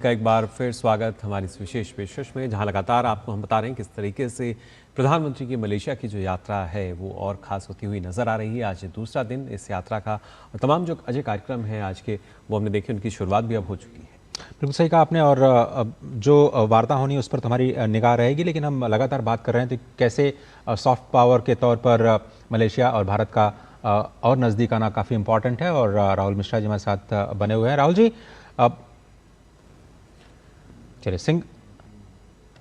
का एक बार फिर स्वागत हमारी इस विशेष पेशकश में, जहां लगातार आपको हम बता रहे हैं किस तरीके से प्रधानमंत्री की मलेशिया की जो यात्रा है वो और ख़ास होती हुई नज़र आ रही है। आज दूसरा दिन इस यात्रा का और तमाम जो अजय कार्यक्रम हैं आज के, वो हमने देखे, उनकी शुरुआत भी अब हो चुकी है। बिल्कुल सही कहा आपने। और जो वार्ता होनी है उस पर तुम्हारी निगाह रहेगी, लेकिन हम लगातार बात कर रहे हैं तो कैसे सॉफ्ट पावर के तौर पर मलेशिया और भारत का और नज़दीक आना काफ़ी इम्पॉर्टेंट है। और राहुल मिश्रा जी हमारे साथ बने हुए हैं। राहुल जी, चलिए सिंह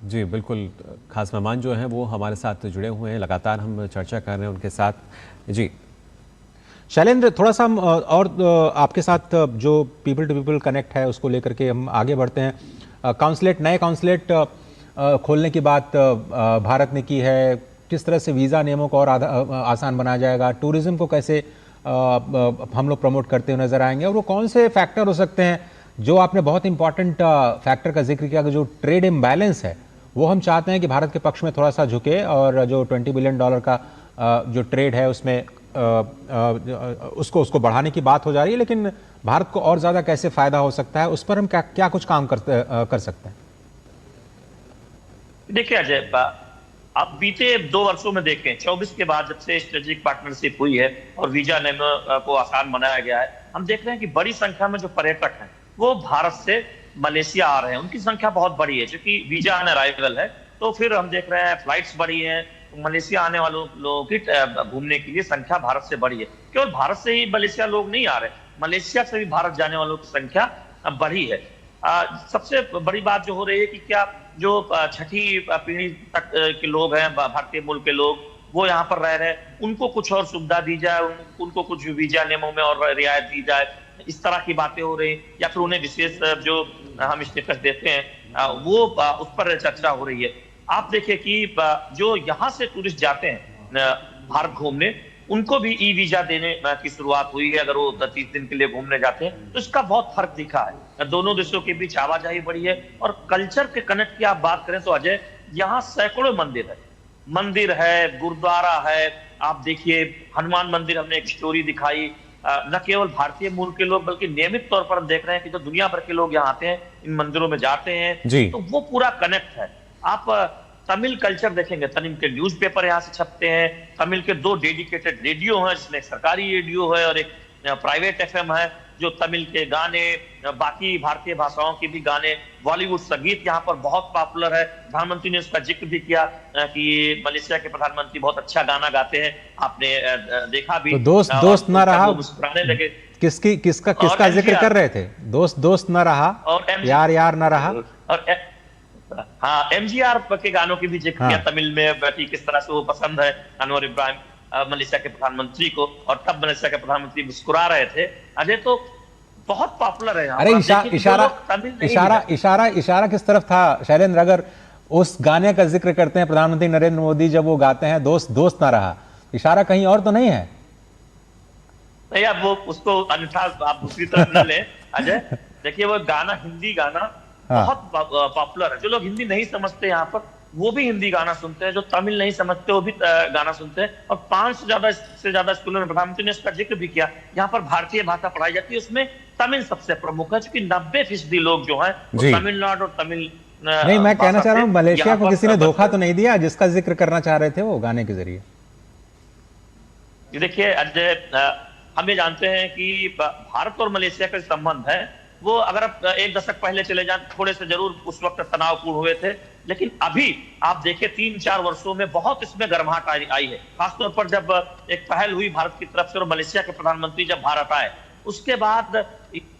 जी बिल्कुल, खास मेहमान जो हैं वो हमारे साथ जुड़े हुए हैं, लगातार हम चर्चा कर रहे हैं उनके साथ। जी शैलेंद्र, थोड़ा सा हम और आपके साथ जो पीपल टू पीपल कनेक्ट है उसको लेकर के हम आगे बढ़ते हैं। काउंसलेट, नए काउंसलेट खोलने की बात भारत ने की है। किस तरह से वीज़ा नियमों को और आसान बनाया जाएगा, टूरिज्म को कैसे हम लोग प्रमोट करते हुए नजर आएंगे, और वो कौन से फैक्टर हो सकते हैं जो आपने बहुत इंपॉर्टेंट फैक्टर का जिक्र किया कि जो ट्रेड इम्बैलेंस है वो हम चाहते हैं कि भारत के पक्ष में थोड़ा सा झुके, और जो $20 बिलियन का जो ट्रेड है उसमें उसको बढ़ाने की बात हो जा रही है, लेकिन भारत को और ज़्यादा कैसे फ़ायदा हो सकता है, उस पर हम क्या कुछ काम कर सकते हैं? देखिए अजय, आप बीते 2 वर्षों में देखें, 24 के बाद जब से स्ट्रेटेजिक पार्टनरशिप हुई है और वीजा नियमों को आसान बनाया गया है, हम देख रहे हैं कि बड़ी संख्या में जो पर्यटक हैं वो भारत से मलेशिया आ रहे हैं। उनकी संख्या बहुत बड़ी है, क्योंकि वीजा ऑन अराइवल है। तो फिर हम देख रहे हैं फ्लाइट्स बढ़ी हैं, मलेशिया आने वालों लोगों की घूमने के लिए संख्या भारत से बढ़ी है। केवल भारत से ही मलेशिया लोग नहीं आ रहे, मलेशिया से भी भारत जाने वालों की संख्या बढ़ी है। सबसे बड़ी बात जो हो रही है कि क्या जो छठी पीढ़ी तक के लोग हैं, भारतीय मूल के लोग, वो यहाँ पर रह रहे हैं, उनको कुछ और सुविधा दी जाए, उनको कुछ वीजा नियमों में और रियायत दी जाए, इस तरह की बातें हो रही, या फिर उन्हें विशेष जो हम स्टेटस देते हैं वो उस पर चर्चा हो रही है। आप देखिए कि जो यहाँ से टूरिस्ट जाते हैं भारत घूमने, उनको भी ई वीजा देने की शुरुआत हुई है। अगर वो 30 दिन के लिए घूमने जाते हैं तो इसका बहुत फर्क दिखा है। दोनों देशों के बीच आवाजाही बढ़ी है। और कल्चर के कनेक्ट की आप बात करें तो अजय, यहाँ सैकड़ों मंदिर है, गुरुद्वारा है। आप देखिए हनुमान मंदिर, हमने एक स्टोरी दिखाई, न केवल भारतीय मूल के लोग बल्कि नियमित तौर पर हम देख रहे हैं कि जो दुनिया भर के लोग यहाँ आते हैं, इन मंदिरों में जाते हैं, तो वो पूरा कनेक्ट है। आप तमिल कल्चर देखेंगे, तमिल के न्यूज़पेपर यहाँ से छपते हैं, तमिल के 2 डेडिकेटेड रेडियो हैं, जिसमें एक सरकारी रेडियो है और एक प्राइवेट FM है, जो तमिल के गाने, बाकी भारतीय भाषाओं के भी गाने, बॉलीवुड संगीत यहाँ पर बहुत पॉपुलर है। प्रधानमंत्री ने उसका जिक्र भी किया कि मलेशिया के प्रधानमंत्री बहुत अच्छा गाना गाते हैं। आपने देखा भी, तो दोस्त ना रहा, मुस्कुराने लगे। किसका जिक्र कर रहे थे? दोस्त ना रहा और यार ना रहा। और हाँ, MGR के गानों की भी जिक्र किया तमिल में, कि किस तरह से वो पसंद है अनवर इब्राहिम मलेशिया के प्रधानमंत्री को, और तब मलेशिया के प्रधानमंत्री मुस्कुरा रहे थे। अजय, तो बहुत पॉपुलर है। अरे इशारा किस तरफ था शैलेंद्र? अगर उस गाने का जिक्र करते हैं प्रधानमंत्री नरेंद्र मोदी, जब वो गाते हैं दोस्त ना रहा, इशारा कहीं और तो नहीं है? नहीं, अब वो उसको अन्यथा आप दूसरी तरफ न लें अजय। देखिए वो गाना, हिंदी गाना बहुत पॉपुलर है। जो लोग हिंदी नहीं समझते यहाँ पर, वो भी हिंदी गाना सुनते हैं, जो तमिल नहीं समझते वो भी गाना सुनते हैं। और 500 से ज्यादा स्कूलों में, प्रधानमंत्री ने इसका जिक्र भी किया, यहाँ पर भारतीय भाषा पढ़ाई जाती है, उसमें तमिल सबसे प्रमुख है, क्योंकि 90% लोग जो हैं तमिलनाडु और तमिल नहीं, मैं कहना चाह रहा हूँ मलेशिया को किसी ने धोखा तो नहीं दिया जिसका जिक्र करना चाह रहे थे वो गाने के जरिए? देखिए अजय, हम ये जानते हैं कि भारत और मलेशिया का संबंध है वो, अगर आप 1 दशक पहले चले जाएं, थोड़े से जरूर उस वक्त तनावपूर्ण हुए थे, लेकिन अभी आप देखें 3-4 वर्षों में बहुत इसमें गर्माहट आई है। खासतौर पर जब एक पहल हुई भारत की तरफ से और मलेशिया के प्रधानमंत्री जब भारत आए, उसके बाद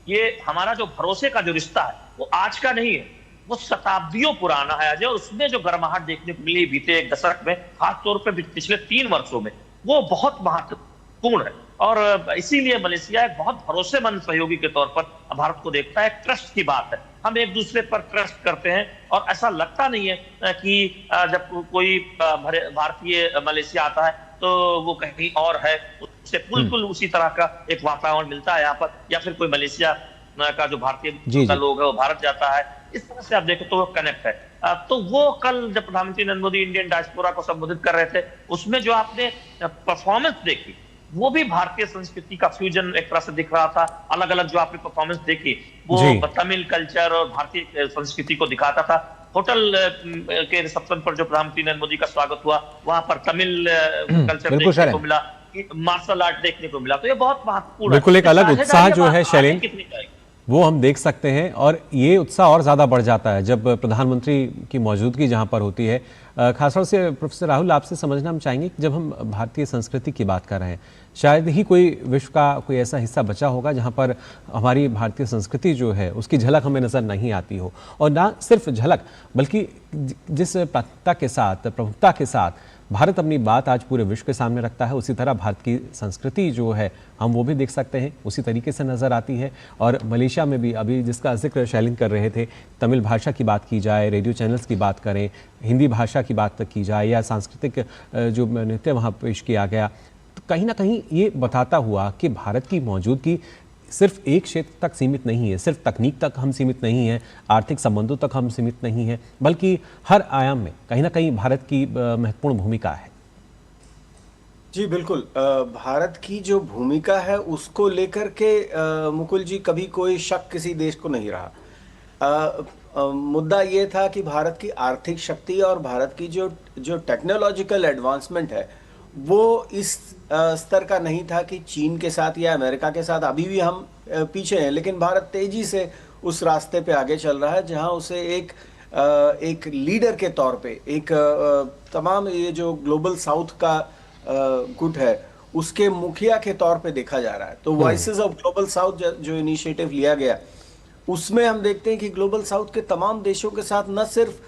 ये हमारा जो भरोसे का जो रिश्ता है वो आज का नहीं है, वो शताब्दियों पुराना है अजय। और उसमें जो गर्माहट देखने को मिली बीते 1 दशक में, खासतौर पर पिछले 3 वर्षों में, वो बहुत महत्वपूर्ण है। और इसीलिए मलेशिया एक बहुत भरोसेमंद सहयोगी के तौर पर भारत को देखता है। ट्रस्ट की बात है, हम एक दूसरे पर ट्रस्ट करते हैं, और ऐसा लगता नहीं है कि जब कोई भारतीय मलेशिया आता है तो वो कहीं और है, उससे बिल्कुल उसी तरह का एक वातावरण मिलता है यहाँ पर। या फिर कोई मलेशिया का जो भारतीय का लोग है वो भारत जाता है, इस तरह से आप देखो तो वो कनेक्ट है। तो वो कल जब प्रधानमंत्री नरेंद्र मोदी इंडियन डायस्पोरा को संबोधित कर रहे थे, उसमें जो आपने परफॉर्मेंस देखी, वो भी भारतीय संस्कृति का फ्यूजन एक तरह से दिख रहा था। अलग अलग जो आपने परफॉर्मेंस देखी, वो तमिल कल्चर और भारतीय संस्कृति को दिखाता था। होटल के रिसेप्शन पर जो प्रधानमंत्री नरेंद्र मोदी का स्वागत हुआ, वहां पर तमिल कल्चर देखने को मिला, मार्शल आर्ट देखने को मिला। तो ये बहुत महत्वपूर्ण, बिल्कुल एक अलग उत्साह जो है शैलेंद्र, वो हम देख सकते हैं। और ये उत्साह और ज़्यादा बढ़ जाता है जब प्रधानमंत्री की मौजूदगी जहाँ पर होती है। खासतौर से प्रोफेसर राहुल, आपसे समझना हम चाहेंगे कि जब हम भारतीय संस्कृति की बात कर रहे हैं, शायद ही कोई विश्व का कोई ऐसा हिस्सा बचा होगा जहाँ पर हमारी भारतीय संस्कृति जो है उसकी झलक हमें नज़र नहीं आती हो। और ना सिर्फ झलक, बल्कि जिस प्राथमिकता के साथ, प्रमुखता के साथ भारत अपनी बात आज पूरे विश्व के सामने रखता है, उसी तरह भारत की संस्कृति जो है हम वो भी देख सकते हैं, उसी तरीके से नज़र आती है। और मलेशिया में भी अभी जिसका जिक्र शैलेंद्र कर रहे थे, तमिल भाषा की बात की जाए, रेडियो चैनल्स की बात करें, हिंदी भाषा की बात की जाए, या सांस्कृतिक जो नृत्य वहाँ पेश किया गया, तो कहीं ना कहीं ये बताता हुआ कि भारत की मौजूदगी सिर्फ एक क्षेत्र तक सीमित नहीं है, सिर्फ तकनीक तक हम सीमित नहीं हैं, आर्थिक संबंधों तक हम सीमित नहीं हैं, बल्कि हर आयाम में कहीं ना कहीं भारत की महत्वपूर्ण भूमिका है। जी बिल्कुल, भारत की जो भूमिका है उसको लेकर के मुकुल जी कभी कोई शक किसी देश को नहीं रहा। मुद्दा ये था कि भारत की आर्थिक शक्ति और भारत की जो टेक्नोलॉजिकल एडवांसमेंट है वो इस स्तर का नहीं था कि चीन के साथ या अमेरिका के साथ अभी भी हम पीछे हैं, लेकिन भारत तेजी से उस रास्ते पे आगे चल रहा है जहां उसे एक लीडर के तौर पे, एक तमाम ये जो ग्लोबल साउथ का गुट है उसके मुखिया के तौर पे देखा जा रहा है। तो वॉइसेस ऑफ ग्लोबल साउथ जो इनिशिएटिव लिया गया, उसमें हम देखते हैं कि ग्लोबल साउथ के तमाम देशों के साथ न सिर्फ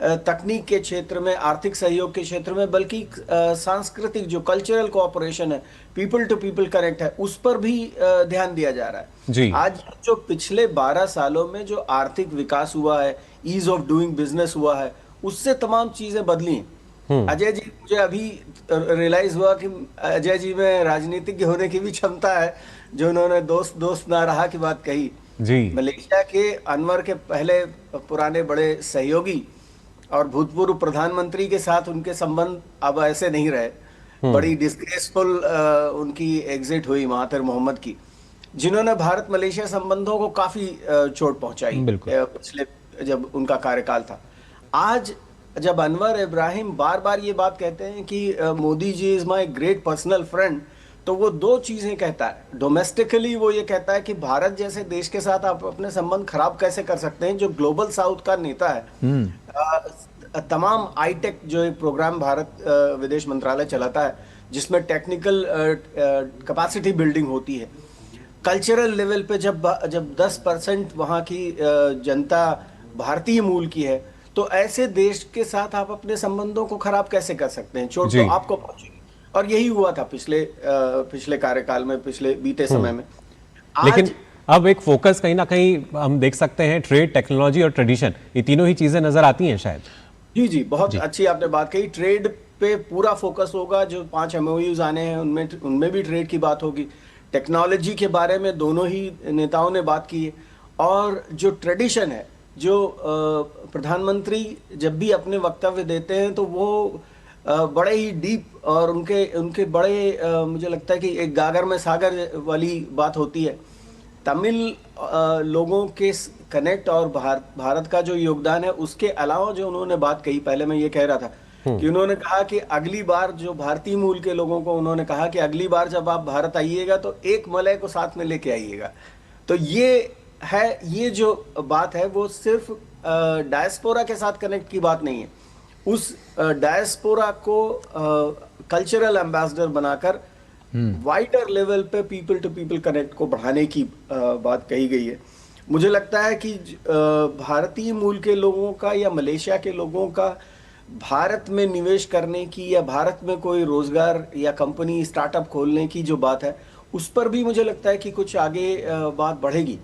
तकनीक के क्षेत्र में, आर्थिक सहयोग के क्षेत्र में, बल्कि सांस्कृतिक जो कल्चरल कोऑपरेशन है, पीपल टू पीपल कनेक्ट है, उस पर भी ध्यान दिया जा रहा है जी। आज जो पिछले 12 सालों में जो आर्थिक विकास हुआ है, ईज ऑफ डूइंग बिजनेस हुआ है, उससे तमाम चीजें बदली हैं। अजय जी, मुझे अभी रियलाइज हुआ कि अजय जी में राजनीतिज्ञ होने की भी क्षमता है, जो उन्होंने दोस्त दोस्त ना रहा की बात कही जी। मलेशिया के अनवर के पहले पुराने बड़े सहयोगी और भूतपूर्व प्रधानमंत्री के साथ उनके संबंध अब ऐसे नहीं रहे। बड़ी डिस्ग्रेसफुल उनकी एग्जिट हुई महातिर मोहम्मद की, जिन्होंने भारत मलेशिया संबंधों को काफी चोट पहुंचाई पिछले जब उनका कार्यकाल था। आज जब अनवर इब्राहिम बार बार ये बात कहते हैं कि Modi ji is my great personal friend, तो वो दो चीजें कहता है। डोमेस्टिकली वो ये कहता है कि भारत जैसे देश के साथ आप अपने संबंध खराब कैसे कर सकते हैं, जो ग्लोबल साउथ का नेता है। तमाम आईटेक जो एक प्रोग्राम भारत विदेश मंत्रालय चलाता है, जिसमें टेक्निकल कैपेसिटी बिल्डिंग होती है। कल्चरल लेवल पे जब 10% वहाँ की जनता भारतीय मूल की है, तो ऐसे देश के साथ आप अपने संबंधों को खराब कैसे कर सकते हैं? चोट तो आपको पहुंचेगी। और यही हुआ था पिछले कार्यकाल में, पिछले बीते समय में। लेकिन अब एक फोकस कहीं ना कहीं हम देख सकते हैं, ट्रेड, टेक्नोलॉजी और ट्रेडिशन, ये तीनों ही चीजें नजर आती हैं शायद। जी जी, बहुत अच्छी आपने बात कही। ट्रेड पे पूरा फोकस होगा, जो 5 MOUs आने हैं उनमें भी ट्रेड की बात होगी। टेक्नोलॉजी के बारे में दोनों ही नेताओं ने बात की है। और जो ट्रेडिशन है, जो प्रधानमंत्री जब भी अपने वक्तव्य देते हैं तो वो बड़े ही डीप और उनके बड़े मुझे लगता है कि एक गागर में सागर वाली बात होती है। तमिल लोगों के कनेक्ट और भारत का जो योगदान है, उसके अलावा जो उन्होंने बात कही, पहले मैं ये कह रहा था कि उन्होंने कहा कि अगली बार, जो भारतीय मूल के लोगों को उन्होंने कहा कि अगली बार जब आप भारत आइएगा तो एक मलय को साथ में लेके आइएगा। तो ये जो बात है वो सिर्फ डायस्पोरा के साथ कनेक्ट की बात नहीं है। उस डायस्पोरा को कल्चरल एम्बेसडर बनाकर वाइडर लेवल पे पीपल टू पीपल कनेक्ट को बढ़ाने की बात कही गई है। मुझे लगता है कि भारतीय मूल के लोगों का या मलेशिया के लोगों का भारत में निवेश करने की या भारत में कोई रोजगार या कंपनी स्टार्टअप खोलने की जो बात है, उस पर भी मुझे लगता है कि कुछ आगे बात बढ़ेगी।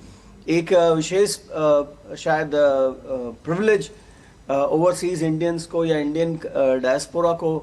एक विशेष शायद प्रिविलेज ओवरसीज इंडियंस को या इंडियन डायस्पोरा को,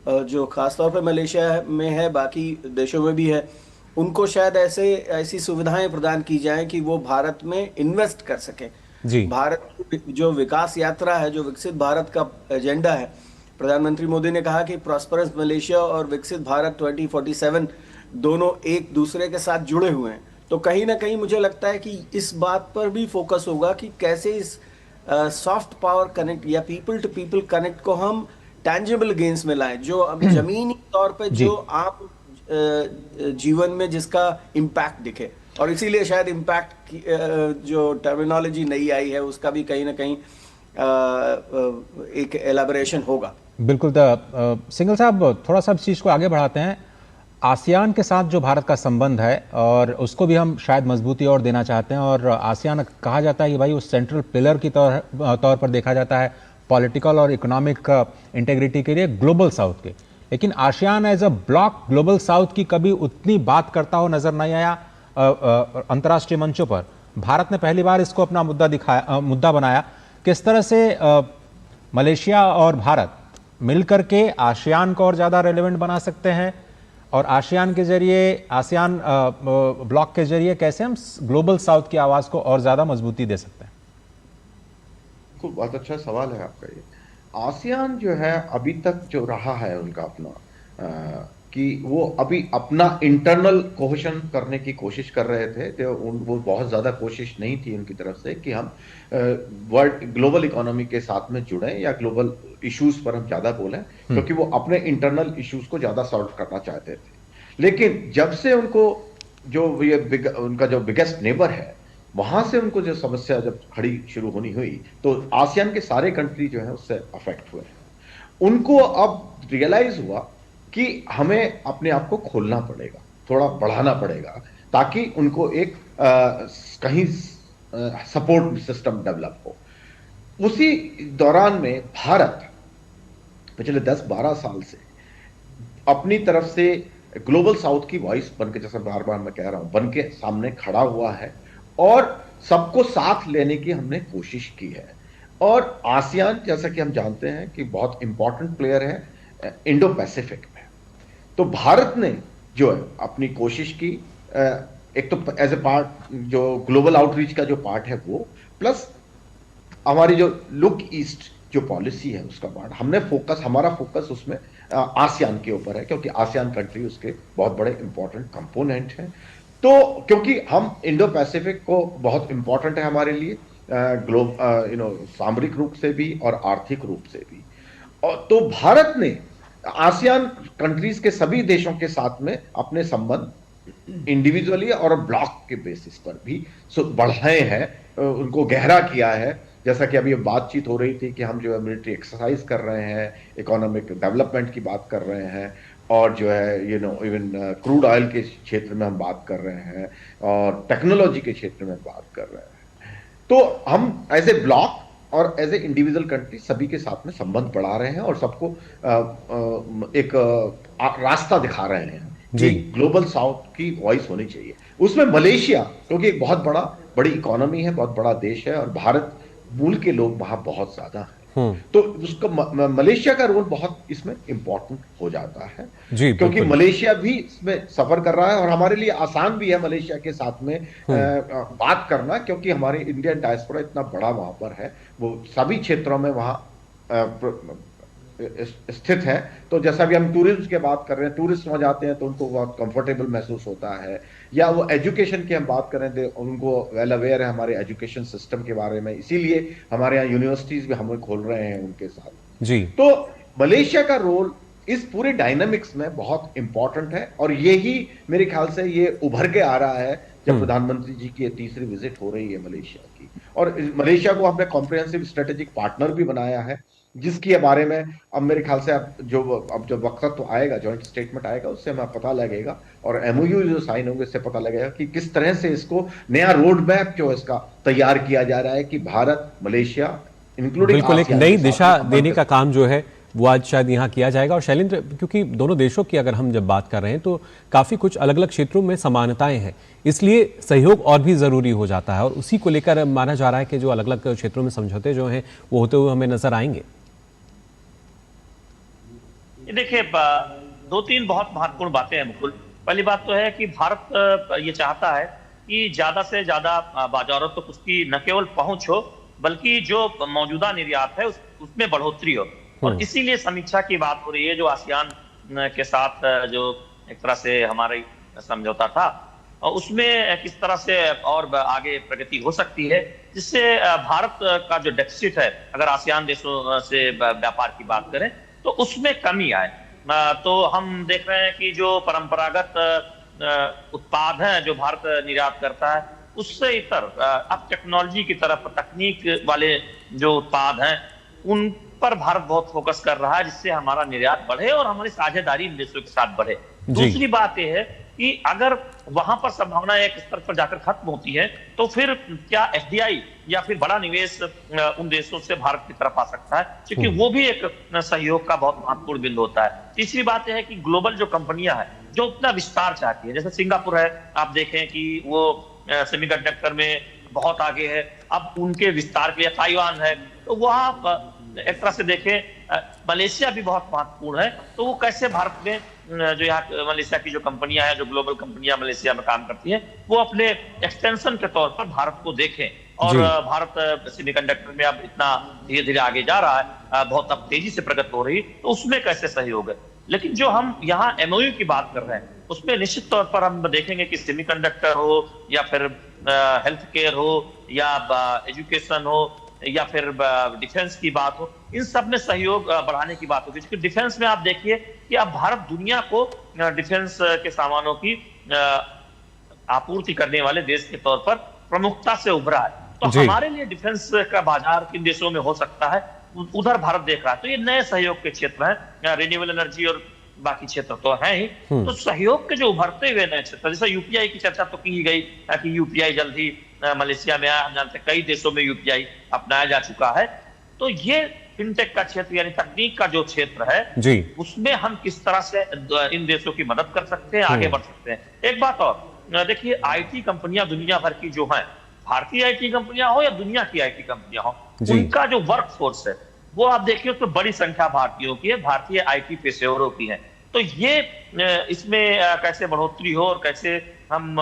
जो खासतौर पे मलेशिया में है, बाकी देशों में भी है, उनको शायद ऐसी सुविधाएं प्रदान की जाएं कि वो भारत में इन्वेस्ट कर सकें। जी। भारत जो विकास यात्रा है, जो विकसित भारत का एजेंडा है, प्रधानमंत्री मोदी ने कहा कि प्रॉस्परस मलेशिया और विकसित भारत 2047 दोनों एक दूसरे के साथ जुड़े हुए हैं। तो कहीं ना कहीं मुझे लगता है कि इस बात पर भी फोकस होगा कि कैसे इस सॉफ्ट पावर कनेक्ट या पीपल टू पीपल कनेक्ट को हम टैंजिबल गेन्स में लाएं, जो अब जमीनी तौर पे जी। जो आम जीवन में जिसका इम्पैक्ट दिखे। और इसीलिए शायद इम्पैक्ट की जो टर्मिनोलॉजी नई आई है उसका भी कहीं ना कहीं एक एलाबोरेशन होगा। बिल्कुल। सिंघल साहब, थोड़ा सा इस चीज़ को आगे बढ़ाते हैं। आसियान के साथ जो भारत का संबंध है और उसको भी हम शायद मजबूती और देना चाहते हैं, और आसियान कहा जाता है कि भाई उस सेंट्रल पिलर की तौर पर देखा जाता है पॉलिटिकल और इकोनॉमिक इंटेग्रिटी के लिए ग्लोबल साउथ के। लेकिन ASEAN as a bloc global south की कभी उतनी बात करता हो नजर नहीं आया अंतर्राष्ट्रीय मंचों पर। भारत ने पहली बार इसको अपना मुद्दा बनाया। किस तरह से मलेशिया और भारत मिलकर के आसियान को और ज़्यादा रेलेवेंट बना सकते हैं, और आसियान के जरिए, आसियान ब्लॉक के जरिए कैसे हम ग्लोबल साउथ की आवाज़ को और ज़्यादा मजबूती दे सकते हैं? खूब बहुत अच्छा सवाल है आपका ये। आसियान जो है अभी तक जो रहा है उनका अपना कि वो अभी अपना इंटरनल कोहेशन करने की कोशिश कर रहे थे, तो वो बहुत ज़्यादा कोशिश नहीं थी उनकी तरफ से कि हम वर्ल्ड ग्लोबल इकोनॉमी के साथ में जुड़ें या ग्लोबल इश्यूज पर हम ज़्यादा बोलें, क्योंकि वो अपने इंटरनल इश्यूज को ज़्यादा सॉल्व करना चाहते थे। लेकिन जब से उनको जो ये उनका जो बिगेस्ट नेबर है वहां से उनको जो समस्या जब खड़ी शुरू होनी हुई, तो आसियान के सारे कंट्री जो है उससे अफेक्ट हुए हैं। उनको अब रियलाइज हुआ कि हमें अपने आप को खोलना पड़ेगा, थोड़ा बढ़ाना पड़ेगा, ताकि उनको एक कहीं सपोर्ट सिस्टम डेवलप हो। उसी दौरान में भारत पिछले 10-12 साल से अपनी तरफ से ग्लोबल साउथ की वॉइस बनके, जैसे बार बार मैं कह रहा हूं, बनके सामने खड़ा हुआ है और सबको साथ लेने की हमने कोशिश की है। और आसियान, जैसा कि हम जानते हैं कि बहुत इंपॉर्टेंट प्लेयर है इंडो पैसिफिक में, तो भारत ने जो है अपनी कोशिश की, एक तो एज ए पार्ट जो ग्लोबल आउटरीच का जो पार्ट है वो, प्लस हमारी जो लुक ईस्ट जो पॉलिसी है उसका पार्ट, हमारा फोकस उसमें आसियान के ऊपर है, क्योंकि आसियान कंट्री उसके बहुत बड़े इंपॉर्टेंट कंपोनेंट हैं। तो क्योंकि हम इंडो पैसिफिक को बहुत इंपॉर्टेंट है हमारे लिए, सामरिक रूप से भी और आर्थिक रूप से भी, और तो भारत ने आसियान कंट्रीज के सभी देशों के साथ में अपने संबंध इंडिविजुअली और ब्लॉक के बेसिस पर भी बढ़ाए हैं, उनको गहरा किया है। जैसा कि अभी बातचीत हो रही थी कि हम जो है मिलिट्री एक्सरसाइज कर रहे हैं, इकोनॉमिक डेवलपमेंट की बात कर रहे हैं, और जो है इवन क्रूड ऑयल के क्षेत्र में हम बात कर रहे हैं, और टेक्नोलॉजी के क्षेत्र में बात कर रहे हैं। तो हम एज ए ब्लॉक और एज ए इंडिविजुअल कंट्री सभी के साथ में संबंध बढ़ा रहे हैं और सबको एक रास्ता दिखा रहे हैं कि ग्लोबल साउथ की वॉइस होनी चाहिए। उसमें मलेशिया, क्योंकि एक बहुत बड़ी इकोनॉमी है, बहुत बड़ा देश है, और भारत मूल के लोग वहां बहुत ज्यादा हैं, तो उसका मलेशिया का रोल बहुत इसमें इंपॉर्टेंट हो जाता है, क्योंकि मलेशिया भी इसमें सफर कर रहा है, और हमारे लिए आसान भी है मलेशिया के साथ में बात करना, क्योंकि हमारी इंडियन डायस्पोरा इतना बड़ा वहां पर है, वो सभी क्षेत्रों में वहां स्थित है। तो जैसा भी हम टूरिज्म की बात कर रहे हैं, टूरिस्ट वहां जाते हैं तो उनको बहुत कंफर्टेबल महसूस होता है, या वो एजुकेशन की हम बात करें तो उनको वेल अवेयर है हमारे एजुकेशन सिस्टम के बारे में, इसीलिए हमारे यहाँ यूनिवर्सिटीज भी हम खोल रहे हैं उनके साथ जी। तो मलेशिया का रोल इस पूरे डायनामिक्स में बहुत इंपॉर्टेंट है, और यही मेरे ख्याल से ये उभर के आ रहा है जब प्रधानमंत्री जी की तीसरी विजिट हो रही है मलेशिया की, और मलेशिया को हमने कॉम्प्रिहेंसिव स्ट्रेटेजिक पार्टनर भी बनाया है, जिसके बारे में अब मेरे ख्याल से अब जब वक्त आएगा, जॉइंट स्टेटमेंट आएगा, उससे हमें पता लगेगा, और एमओयू जो साइन होंगे उससे पता लगेगा कि किस तरह से इसको नया रोड मैप जो इसका तैयार किया जा रहा है कि भारत मलेशिया इंक्लूडिंग बिल्कुल एक नई दिशा देने का काम जो है वो आज शायद यहाँ किया जाएगा। और शैलेंद्र, क्योंकि दोनों देशों की अगर हम जब बात कर रहे हैं तो काफ़ी कुछ अलग अलग क्षेत्रों में समानताएं हैं, इसलिए सहयोग और भी ज़रूरी हो जाता है, और उसी को लेकर माना जा रहा है कि जो अलग अलग क्षेत्रों में समझौते जो हैं वो होते हुए हमें नजर आएंगे। देखिए, 2-3 बहुत महत्वपूर्ण बातें हैं मुकुल। पहली बात तो है कि भारत ये चाहता है कि ज्यादा से ज्यादा बाजारों तक उसकी न केवल पहुंच हो, बल्कि जो मौजूदा निर्यात है उसमें बढ़ोतरी हो, और इसीलिए समीक्षा की बात हो रही है जो आसियान के साथ जो एक तरह से हमारी समझौता था, और उसमें किस तरह से और आगे प्रगति हो सकती है, जिससे भारत का जो डेफिसिट है, अगर आसियान देशों से व्यापार की बात करें तो उसमें कमी आए। तो हम देख रहे हैं कि जो परंपरागत उत्पाद हैं जो भारत निर्यात करता है, उससे इतर अब टेक्नोलॉजी की तरफ, तकनीक वाले जो उत्पाद हैं उन पर भारत बहुत फोकस कर रहा है, जिससे हमारा निर्यात बढ़े और हमारी साझेदारी इन देशों के साथ बढ़े। दूसरी बात यह है कि अगर वहां पर संभावना एक स्तर पर जाकर खत्म होती है तो फिर क्या एफडीआई या फिर बड़ा निवेश उन देशों से भारत की तरफ आ सकता है, क्योंकि वो भी एक सहयोग का बहुत महत्वपूर्ण बिंदु होता है। तीसरी बात यह है कि ग्लोबल जो कंपनियां हैं जो अपना विस्तार चाहती है, जैसे सिंगापुर है, आप देखें कि वो सेमीकंडक्टर में बहुत आगे है, अब उनके विस्तार के लिए ताइवान है, तो वहां एक तरह से देखें मलेशिया भी बहुत महत्वपूर्ण है। तो वो कैसे भारत में जो यहाँ मलेशिया की जो कंपनियां हैं, जो ग्लोबल कंपनियां मलेशिया में काम करती हैं, वो अपने एक्सटेंशन के तौर पर भारत को देखें। और भारत सेमीकंडक्टर में अब इतना धीरे धीरे आगे जा रहा है, बहुत अब तेजी से प्रगति हो रही, तो उसमें कैसे सहयोग है। लेकिन जो हम यहाँ एमओयू की बात कर रहे हैं उसमें निश्चित तौर पर हम देखेंगे कि सेमीकंडक्टर हो या फिर हेल्थ केयर हो या एजुकेशन हो या फिर डिफेंस की बात हो, इन सब में सहयोग बढ़ाने की बात होगी। क्योंकि डिफेंस में आप देखिए कि अब भारत दुनिया को डिफेंस के सामानों की आपूर्ति करने वाले देश के तौर पर प्रमुखता से उभरा है। तो हमारे लिए डिफेंस का बाजार किन देशों में हो सकता है, उधर भारत देख रहा है। तो ये नए सहयोग के क्षेत्र हैं, रिन्यूएबल एनर्जी और बाकी क्षेत्र तो है ही। तो सहयोग के जो उभरते हुए नए क्षेत्र, जैसे यूपीआई की चर्चा तो की गई कि यूपीआई जल्द ही मलेशिया में आया, हम जानते हैं कई देशों में यूपीआई अपनाया जा चुका है। तो ये फिनटेक का क्षेत्र यानी तकनीक का जो क्षेत्र है जी, उसमें हम किस तरह से इन देशों की मदद कर सकते हैं, आगे बढ़ सकते हैं। एक बात और देखिए, आईटी कंपनियां दुनिया भर की जो हैं, भारतीय आईटी कंपनियां हो या दुनिया की आईटी कंपनियां हो, उनका जो वर्क फोर्स है वो आप देखिए उसमें बड़ी संख्या भारतीयों की है, भारतीय आईटी पेशेवरों की है। तो ये इसमें कैसे बढ़ोतरी हो और कैसे हम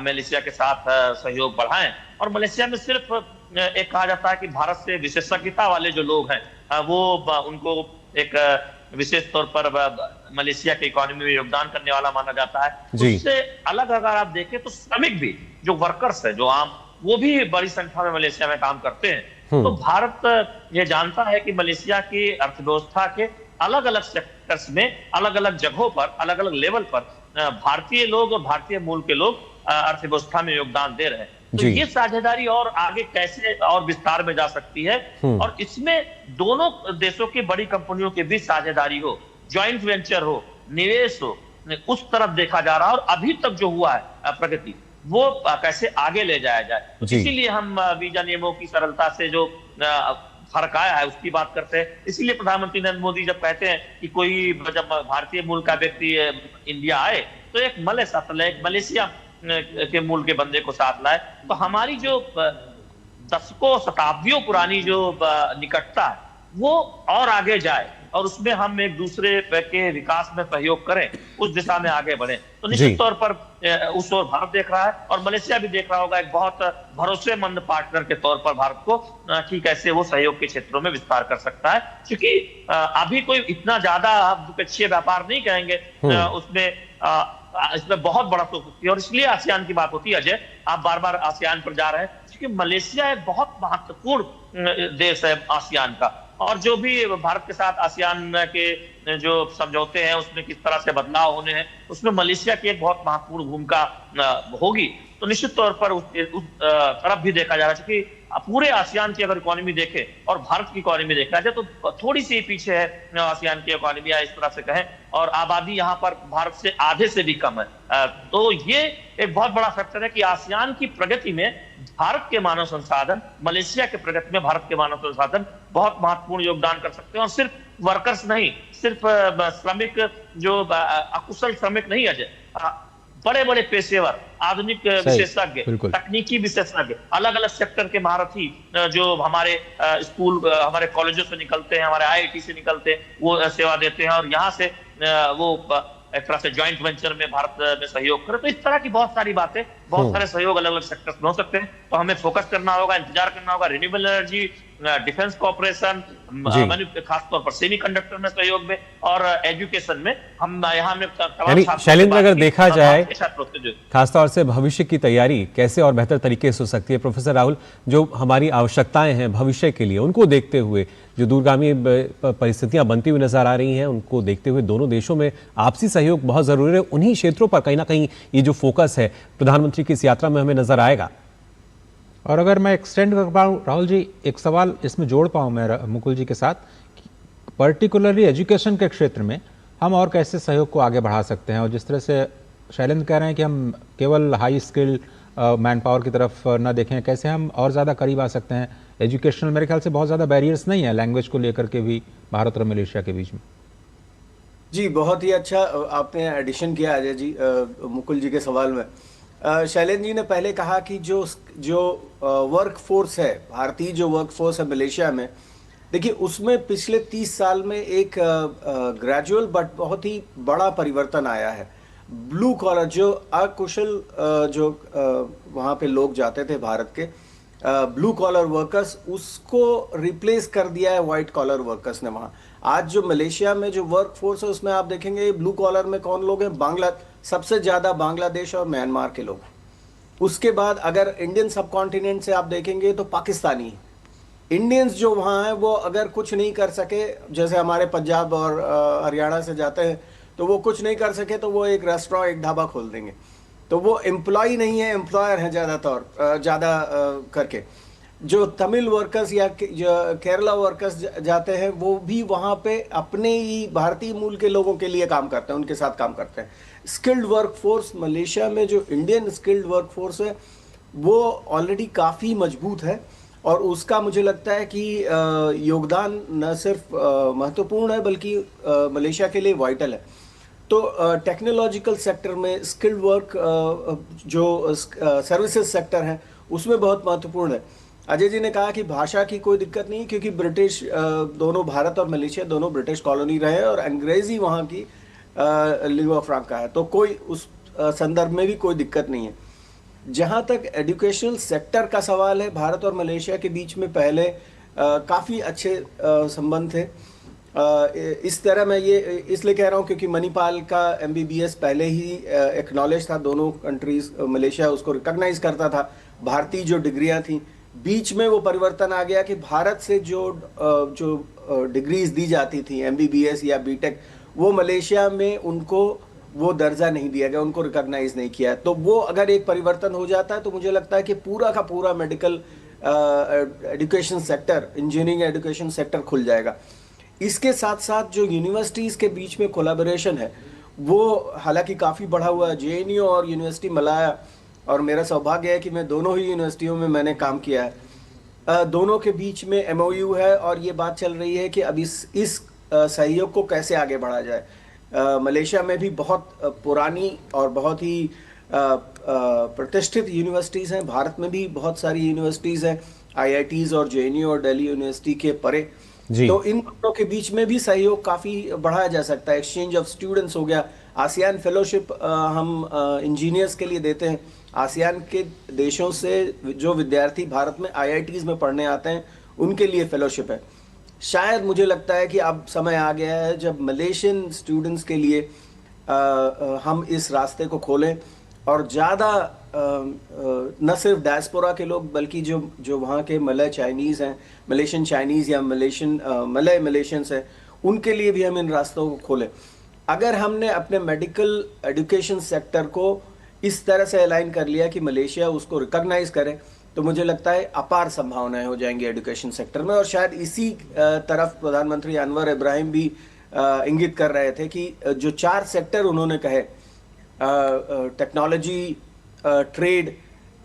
मलेशिया के साथ सहयोग बढ़ाएं। और मलेशिया में सिर्फ एक कहा जाता है कि भारत से विशेषज्ञता वाले जो लोग हैं वो उनको एक विशेष तौर पर मलेशिया की इकोनॉमी में योगदान करने वाला माना जाता है। उससे अलग अगर आप देखें तो श्रमिक भी, जो वर्कर्स है, जो आम, वो भी बड़ी संख्या में मलेशिया में काम करते हैं। तो भारत ये जानता है कि मलेशिया की अर्थव्यवस्था के अलग अलग सेक्टर्स में, अलग अलग जगहों पर, अलग अलग लेवल पर भारतीय लोग और भारतीय मूल के लोग अर्थव्यवस्था में योगदान दे रहे हैं। तो ये साझेदारी और आगे कैसे और विस्तार में जा सकती है, और इसमें दोनों देशों की बड़ी कंपनियों के बीच साझेदारी हो, ज्वाइंट वेंचर हो, निवेश हो, उस तरफ देखा जा रहा है। और अभी तक जो हुआ है प्रगति, वो कैसे आगे ले जाया जाए। तो इसीलिए हम वीजा नियमों की सरलता से जो फर्क आया है उसकी बात करते हैं। इसीलिए प्रधानमंत्री नरेंद्र मोदी जब कहते हैं कि कोई जब भारतीय मूल का व्यक्ति इंडिया आए तो एक मलय साथ लाए, एक मलेशिया के मूल के बंदे को साथ लाए। तो हमारी जो दशकों शताब्दियों पुरानी जो निकटता है वो और आगे जाए और उसमें हम एक दूसरे के विकास में सहयोग करें, उस दिशा में आगे बढ़े। तो निश्चित तौर पर उस ओर भारत देख रहा है और मलेशिया भी देख रहा होगा एक बहुत भरोसेमंद पार्टनर के तौर पर भारत को, कि कैसे वो सहयोग के क्षेत्रों में विस्तार कर सकता है। क्योंकि अभी कोई इतना ज्यादा द्विपक्षीय व्यापार नहीं कहेंगे, इसमें बहुत बड़ा है। और इसलिए आसियान की बात होती है। अजय, आप बार बार आसियान पर जा रहे हैं क्योंकि मलेशिया एक बहुत महत्वपूर्ण देश है आसियान का, और जो भी भारत के साथ आसियान के जो समझौते हैं उसमें किस तरह से बदलाव होने हैं, उसमें मलेशिया की एक बहुत महत्वपूर्ण भूमिका होगी। तो निश्चित तौर पर उस तरफ भी देखा जा रहा है कि पूरे आसियान की अगर इकोनॉमी देखें और भारत की इकोनॉमी देखा जाए तो थोड़ी सी पीछे है आसियान की इकोनॉमी, इस तरह से कहें, और आबादी यहाँ पर भारत से आधे से भी कम है। तो ये एक बहुत बड़ा फैक्टर है कि आसियान की प्रगति में भारत के मानव संसाधन, मलेशिया के प्रगति में भारत के मानव संसाधन बहुत महत्वपूर्ण योगदान कर सकते हैं। और सिर्फ वर्कर्स नहीं, सिर्फ श्रमिक, जो अकुशल श्रमिक नहीं, अजय, बड़े बड़े पेशेवर, आधुनिक विशेषज्ञ, तकनीकी विशेषज्ञ, अलग अलग सेक्टर के महारथी जो हमारे स्कूल, हमारे कॉलेजों से निकलते हैं, हमारे आईआईटी से निकलते हैं, वो सेवा देते हैं और यहाँ से वो एक तरह से ज्वाइंट वेंचर में भारत में सहयोग करे। तो इस तरह की बहुत सारी बातें बहुत सारे सहयोग अलग अलग सेक्टर्स में हो सकते हैं। तो हमें फोकस करना होगा, इंतजार करना होगा, रिन्यूएबल एनर्जी, डिफेंस कॉर्पोरेशन, खासतौर पर सेमीकंडक्टर में सहयोग में, और एजुकेशन में। हम यहाँ में यानी शैलेंद्र, अगर देखा जाए खासतौर से भविष्य की तैयारी कैसे और बेहतर तरीके से हो सकती है, प्रोफेसर राहुल, जो हमारी आवश्यकताएं हैं भविष्य के लिए, उनको देखते हुए जो दूरगामी परिस्थितियां बनती हुई नजर आ रही हैं, उनको देखते हुए दोनों देशों में आपसी सहयोग बहुत जरूरी है। उन्हीं क्षेत्रों पर कहीं ना कहीं ये जो फोकस है प्रधानमंत्री की इस यात्रा में हमें नजर आएगा। और अगर मैं एक्सटेंड कर पाऊँ राहुल जी, एक सवाल इसमें जोड़ पाऊँ मैं मुकुल जी के साथ, पर्टिकुलरली एजुकेशन के क्षेत्र में हम और कैसे सहयोग को आगे बढ़ा सकते हैं? और जिस तरह से शैलेंद्र कह रहे हैं कि हम केवल हाई स्किल्ड मैन पावर की तरफ ना देखें, कैसे हम और ज़्यादा करीब आ सकते हैं? एजुकेशनल मेरे ख्याल से बहुत ज़्यादा बैरियर्स नहीं है लैंग्वेज को लेकर के भी भारत और मलेशिया के बीच में। जी, बहुत ही अच्छा आपने एडिशन किया अजय जी मुकुल जी के सवाल में। शैलेंद्र जी ने पहले कहा कि जो वर्क फोर्स है, भारतीय जो वर्क फोर्स है मलेशिया में, देखिए उसमें पिछले 30 साल में एक ग्रेजुअल बट बहुत ही बड़ा परिवर्तन आया है। ब्लू कॉलर जो अकुशल जो वहाँ पे लोग जाते थे भारत के, ब्लू कॉलर वर्कर्स, उसको रिप्लेस कर दिया है वाइट कॉलर वर्कर्स ने वहाँ। आज जो मलेशिया में जो वर्क फोर्स है उसमें आप देखेंगे ब्लू कॉलर में कौन लोग हैं, सबसे ज़्यादा बांग्लादेश और म्यांमार के लोग। उसके बाद अगर इंडियन सब कॉन्टिनेंट से आप देखेंगे तो पाकिस्तानी इंडियंस जो वहाँ हैं वो अगर कुछ नहीं कर सके, जैसे हमारे पंजाब और हरियाणा से जाते हैं तो वो कुछ नहीं कर सके तो वो एक रेस्टोरेंट, एक ढाबा खोल देंगे। तो वो एम्प्लॉय नहीं है, एम्प्लॉयर है ज़्यादा करके। जो तमिल वर्कर्स या जो केरला वर्कर्स जाते हैं वो भी वहाँ पे अपने ही भारतीय मूल के लोगों के लिए काम करते हैं, उनके साथ काम करते हैं। स्किल्ड वर्क फोर्स मलेशिया में जो इंडियन स्किल्ड वर्क फोर्स है वो ऑलरेडी काफ़ी मजबूत है, और उसका मुझे लगता है कि योगदान न सिर्फ महत्वपूर्ण है बल्कि मलेशिया के लिए वाइटल है। तो टेक्नोलॉजिकल सेक्टर में स्किल्ड वर्क जो सर्विसेज सेक्टर है उसमें बहुत महत्वपूर्ण है। अजय जी ने कहा कि भाषा की कोई दिक्कत नहीं, क्योंकि ब्रिटिश दोनों, भारत और मलेशिया दोनों ब्रिटिश कॉलोनी रहे और अंग्रेजी वहाँ की लिंगुआ फ्रैंका है, तो कोई उस संदर्भ में भी कोई दिक्कत नहीं है। जहाँ तक एजुकेशनल सेक्टर का सवाल है, भारत और मलेशिया के बीच में पहले काफ़ी अच्छे संबंध थे। इस तरह मैं ये इसलिए कह रहा हूँ क्योंकि मणिपाल का MBBS पहले ही एक्नॉलेज था, दोनों कंट्रीज, मलेशिया उसको रिकॉग्नाइज करता था। भारतीय जो डिग्रियाँ थी, बीच में वो परिवर्तन आ गया कि भारत से जो डिग्रीज दी जाती थी MBBS या BTech, वो मलेशिया में उनको वो दर्जा नहीं दिया गया, उनको रिकॉग्नाइज नहीं किया। तो वो अगर एक परिवर्तन हो जाता है तो मुझे लगता है कि पूरा का पूरा medical education sector, engineering education sector खुल जाएगा। इसके साथ साथ जो यूनिवर्सिटीज़ के बीच में कोलैबोरेशन है वो हालांकि काफ़ी बढ़ा हुआ है। JNU और यूनिवर्सिटी मलाया, और मेरा सौभाग्य है कि मैं दोनों ही यूनिवर्सिटियों में मैंने काम किया है। दोनों के बीच में MOU है, और ये बात चल रही है कि अब इस सहयोग को कैसे आगे बढ़ा जाए। मलेशिया में भी बहुत पुरानी और बहुत ही प्रतिष्ठित यूनिवर्सिटीज़ हैं, भारत में भी बहुत सारी यूनिवर्सिटीज़ हैं, IITs और JNU और दिल्ली यूनिवर्सिटी के परे। तो इन दोनों के बीच में भी सहयोग काफ़ी बढ़ाया जा सकता है। एक्सचेंज ऑफ स्टूडेंट्स हो गया, आसियान फेलोशिप हम इंजीनियर्स के लिए देते हैं। आसियान के देशों से जो विद्यार्थी भारत में IITs में पढ़ने आते हैं उनके लिए फेलोशिप है। शायद मुझे लगता है कि अब समय आ गया है जब मलेशियन स्टूडेंट्स के लिए हम इस रास्ते को खोलें, और ज़्यादा न सिर्फ डायस्पोरा के लोग बल्कि जो वहाँ के मलय चाइनीज़ हैं, मलेशियन चाइनीज़ या मलय मलेशियंस हैं, उनके लिए भी हम इन रास्तों को खोलें। अगर हमने अपने मेडिकल एजुकेशन सेक्टर को इस तरह से अलाइन कर लिया कि मलेशिया उसको रिकॉग्नाइज करे, तो मुझे लगता है अपार संभावनाएं हो जाएंगी एजुकेशन सेक्टर में। और शायद इसी तरफ प्रधानमंत्री अनवर इब्राहिम भी इंगित कर रहे थे कि जो 4 सेक्टर उन्होंने कहे, टेक्नोलॉजी, ट्रेड,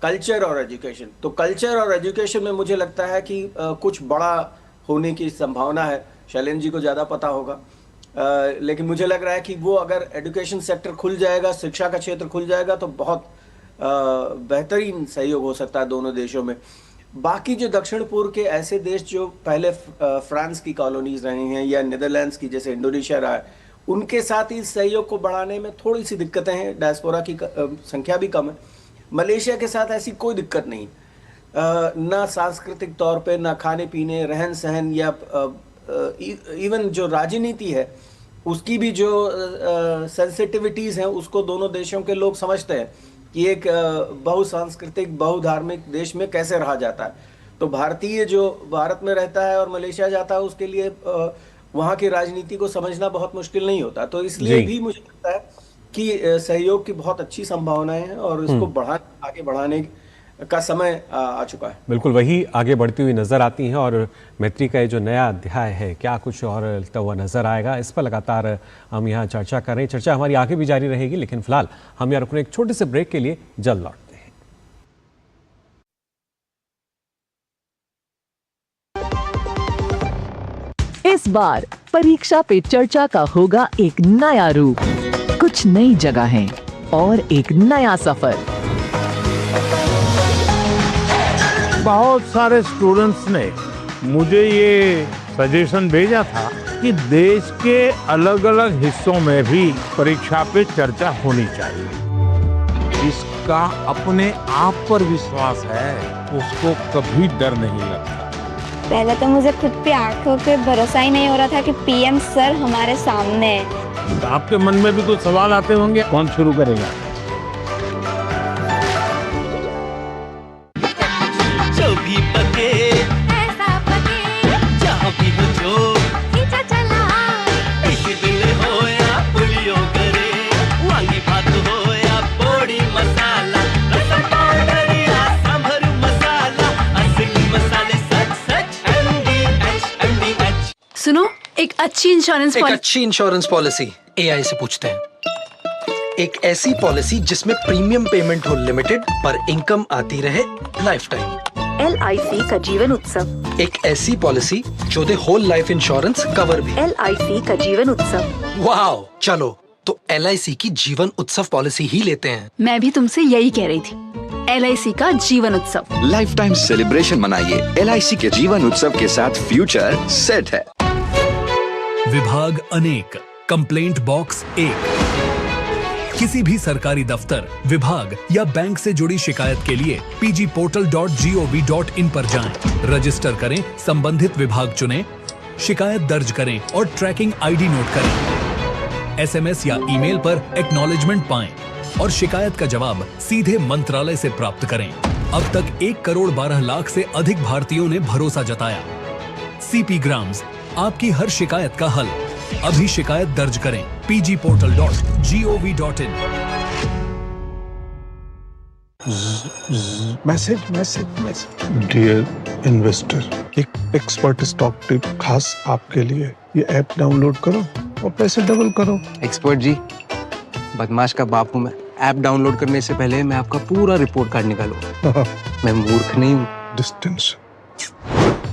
कल्चर और एजुकेशन, तो कल्चर और एजुकेशन में मुझे लगता है कि कुछ बड़ा होने की संभावना है। शैलेंद्र जी को ज़्यादा पता होगा, लेकिन मुझे लग रहा है कि वो अगर एजुकेशन सेक्टर खुल जाएगा, शिक्षा का क्षेत्र खुल जाएगा, तो बहुत बेहतरीन सहयोग हो सकता है दोनों देशों में। बाकी जो दक्षिण पूर्व के ऐसे देश जो पहले फ्रांस की कॉलोनीज रहे हैं या नीदरलैंड्स की, जैसे इंडोनेशिया रहा है, उनके साथ इस सहयोग को बढ़ाने में थोड़ी सी दिक्कतें हैं। डायस्पोरा की संख्या भी कम है। मलेशिया के साथ ऐसी कोई दिक्कत नहीं, ना सांस्कृतिक तौर पे, ना खाने पीने, रहन सहन, या इवन जो राजनीति है उसकी भी जो सेंसिटिविटीज़ हैं उसको दोनों देशों के लोग समझते हैं कि एक बहुसांस्कृतिक बहुधार्मिक देश में कैसे रहा जाता है। तो भारतीय जो भारत में रहता है और मलेशिया जाता है उसके लिए वहाँ की राजनीति को समझना बहुत मुश्किल नहीं होता। तो इसलिए भी मुझे लगता है कि सहयोग की बहुत अच्छी संभावनाएं हैं और इसको आगे बढ़ाने का समय आ चुका है। बिल्कुल वही आगे बढ़ती हुई नजर आती हैं और मैत्री का ये जो नया अध्याय है क्या कुछ और चलता हुआ नजर आएगा, इस पर लगातार हम यहाँ चर्चा कर रहे हैं। चर्चा हमारी आगे भी जारी रहेगी, लेकिन फिलहाल हम यहाँ रुकने एक छोटे से ब्रेक के लिए जल्द लौटते हैं। इस बार परीक्षा पे चर्चा का होगा एक नया रूप, कुछ नई जगहें और एक नया सफर। बहुत सारे स्टूडेंट्स ने मुझे ये सजेशन भेजा था कि देश के अलग अलग हिस्सों में भी परीक्षा पे चर्चा होनी चाहिए। जिसका अपने आप पर विश्वास है उसको कभी डर नहीं लगता। पहले तो मुझे खुद पे आंखों पे भरोसा ही नहीं हो रहा था कि पीएम सर हमारे सामने है। तो आपके मन में भी कुछ सवाल आते होंगे, कौन शुरू करेगा? सुनो, एक अच्छी इंश्योरेंस पॉलिसी एआई से पूछते हैं। एक ऐसी पॉलिसी जिसमें प्रीमियम पेमेंट हो लिमिटेड पर इनकम आती रहे लाइफ टाइम। LIC का जीवन उत्सव। एक ऐसी पॉलिसी जो दे होल लाइफ इंश्योरेंस कवर भी। LIC का जीवन उत्सव। वाओ, चलो तो LIC की जीवन उत्सव पॉलिसी ही लेते हैं। मैं भी तुमसे यही कह रही थी, LIC का जीवन उत्सव। लाइफ टाइम सेलिब्रेशन मनाइए LIC के जीवन उत्सव के साथ, फ्यूचर सेट है। विभाग अनेक, कंप्लेंट बॉक्स 1। किसी भी सरकारी दफ्तर, विभाग या बैंक से जुड़ी शिकायत के लिए pgportal.gov.in पर जाएं, रजिस्टर करें, संबंधित विभाग चुनें, शिकायत दर्ज करें और ट्रैकिंग ID नोट करें। SMS या ईमेल पर एक्नॉलेजमेंट पाएं और शिकायत का जवाब सीधे मंत्रालय से प्राप्त करें। अब तक 1 करोड़ 12 लाख से अधिक भारतीयों ने भरोसा जताया। CP ग्राम्स, आपकी हर शिकायत का हल। अभी शिकायत दर्ज करें pgportal.gov.in। मैसेज डियर इन्वेस्टर, एक एक्सपर्ट स्टॉक टिप खास आपके लिए। ये ऐप डाउनलोड करो और पैसे डबल करो। एक्सपर्ट जी, बदमाश का बाप हूँ मैं। ऐप डाउनलोड करने से पहले मैं आपका पूरा रिपोर्ट कार्ड निकालूं। मैं मूर्ख नहीं हूँ। डिस्टेंस।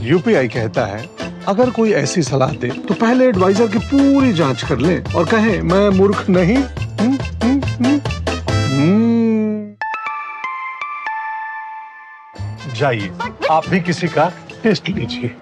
UPI कहता है अगर कोई ऐसी सलाह दे तो पहले एडवाइजर की पूरी जांच कर ले और कहे मैं मूर्ख नहीं। जाइए आप भी किसी का टेस्ट लीजिए।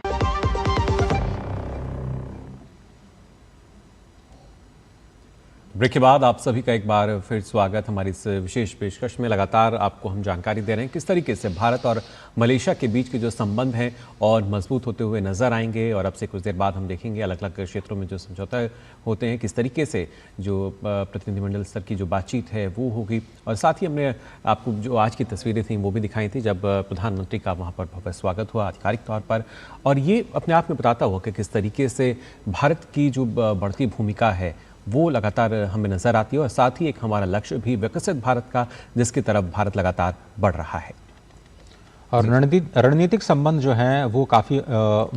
ब्रेक के बाद आप सभी का एक बार फिर स्वागत हमारी इस विशेष पेशकश में। लगातार आपको हम जानकारी दे रहे हैं किस तरीके से भारत और मलेशिया के बीच के जो संबंध हैं और मजबूत होते हुए नजर आएंगे। और अब से कुछ देर बाद हम देखेंगे अलग अलग क्षेत्रों में जो समझौता होते हैं किस तरीके से जो प्रतिनिधिमंडल स्तर की जो बातचीत है वो होगी। और साथ ही हमने आपको जो आज की तस्वीरें थी वो भी दिखाई थी जब प्रधानमंत्री का वहाँ पर भव्य स्वागत हुआ आधिकारिक तौर पर। और ये अपने आप में बताता हुआ कि किस तरीके से भारत की जो बढ़ती भूमिका है वो लगातार हमें नजर आती है और साथ ही एक हमारा लक्ष्य भी विकसित भारत का जिसकी तरफ भारत लगातार बढ़ रहा है। और रणनीतिक संबंध जो हैं वो काफ़ी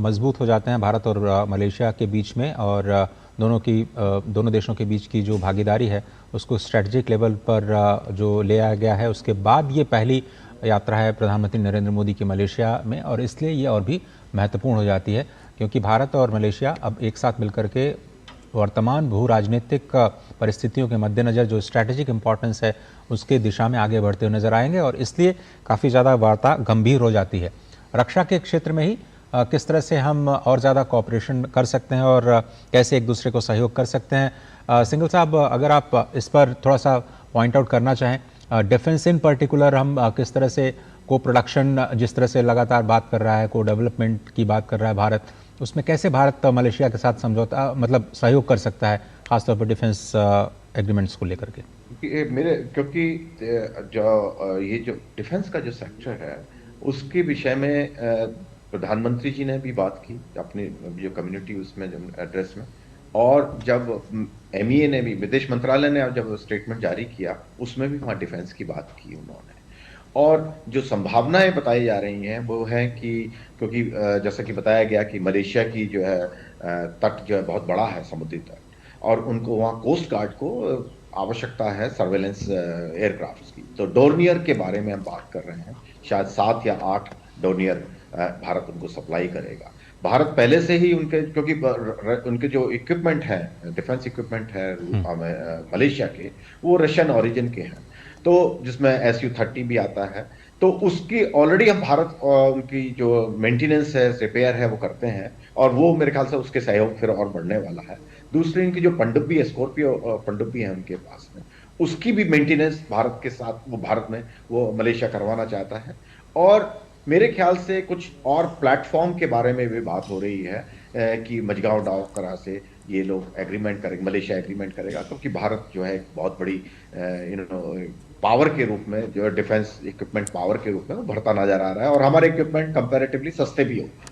मजबूत हो जाते हैं भारत और मलेशिया के बीच में। और दोनों देशों के बीच की जो भागीदारी है उसको स्ट्रेटजिक लेवल पर जो ले आया गया है। उसके बाद ये पहली यात्रा है प्रधानमंत्री नरेंद्र मोदी की मलेशिया में और इसलिए ये और भी महत्वपूर्ण हो जाती है क्योंकि भारत और मलेशिया अब एक साथ मिलकर के वर्तमान भू राजनीतिक परिस्थितियों के मद्देनज़र जो स्ट्रैटेजिक इम्पोर्टेंस है उसके दिशा में आगे बढ़ते हुए नजर आएंगे। और इसलिए काफ़ी ज़्यादा वार्ता गंभीर हो जाती है। रक्षा के क्षेत्र में ही किस तरह से हम और ज़्यादा कोऑपरेशन कर सकते हैं और कैसे एक दूसरे को सहयोग कर सकते हैं। सिंघल साहब, अगर आप इस पर थोड़ा सा पॉइंट आउट करना चाहें, डिफेंस इन पर्टिकुलर हम किस तरह से को प्रोडक्शन, जिस तरह से लगातार बात कर रहा है, को डेवलपमेंट की बात कर रहा है भारत, उसमें कैसे भारत मलेशिया के साथ समझौता मतलब सहयोग कर सकता है, खासतौर पर डिफेंस एग्रीमेंट्स को लेकर के? क्योंकि जो ये जो डिफेंस का जो सेक्टर है उसके विषय में प्रधानमंत्री जी ने भी बात की अपनी जो कम्युनिटी उसमें एड्रेस में, और जब MEA ने भी, विदेश मंत्रालय ने जब स्टेटमेंट जारी किया उसमें भी वहाँ डिफेंस की बात की उन्होंने। और जो संभावनाएं बताई जा रही हैं वो है कि क्योंकि जैसा कि बताया गया कि मलेशिया की जो है तट जो है बहुत बड़ा है, समुद्री तट, और उनको वहाँ कोस्ट गार्ड को आवश्यकता है सर्वेलेंस एयरक्राफ्ट्स की। तो डोर्नियर के बारे में हम बात कर रहे हैं, शायद 7 या 8 डोर्नियर भारत उनको सप्लाई करेगा। भारत पहले से ही उनके, क्योंकि उनके जो इक्विपमेंट है, डिफेंस इक्विपमेंट है मलेशिया के, वो रशियन ओरिजिन के हैं, तो जिसमें Su-30 भी आता है, तो उसकी ऑलरेडी हम भारत उनकी जो मेंटेनेंस है, रिपेयर है, वो करते हैं, और वो मेरे ख्याल से उसके सहयोग फिर और बढ़ने वाला है। दूसरी इनकी जो पनडुब्बी है, स्कॉर्पियो पनडुब्बी है उनके पास में, उसकी भी मेंटेनेंस भारत के साथ, वो भारत में वो मलेशिया करवाना चाहता है। और मेरे ख्याल से कुछ और प्लेटफॉर्म के बारे में भी बात हो रही है कि मझगांव डाकरा से ये लोग एग्रीमेंट करेंगे, मलेशिया एग्रीमेंट करेगा, क्योंकि भारत जो है एक बहुत बड़ी पावर के रूप में, जो डिफेंस इक्विपमेंट पावर के रूप में वो बढ़ता नजर आ रहा है, और हमारे इक्विपमेंट कंपैरेटिवली सस्ते भी होते हैं।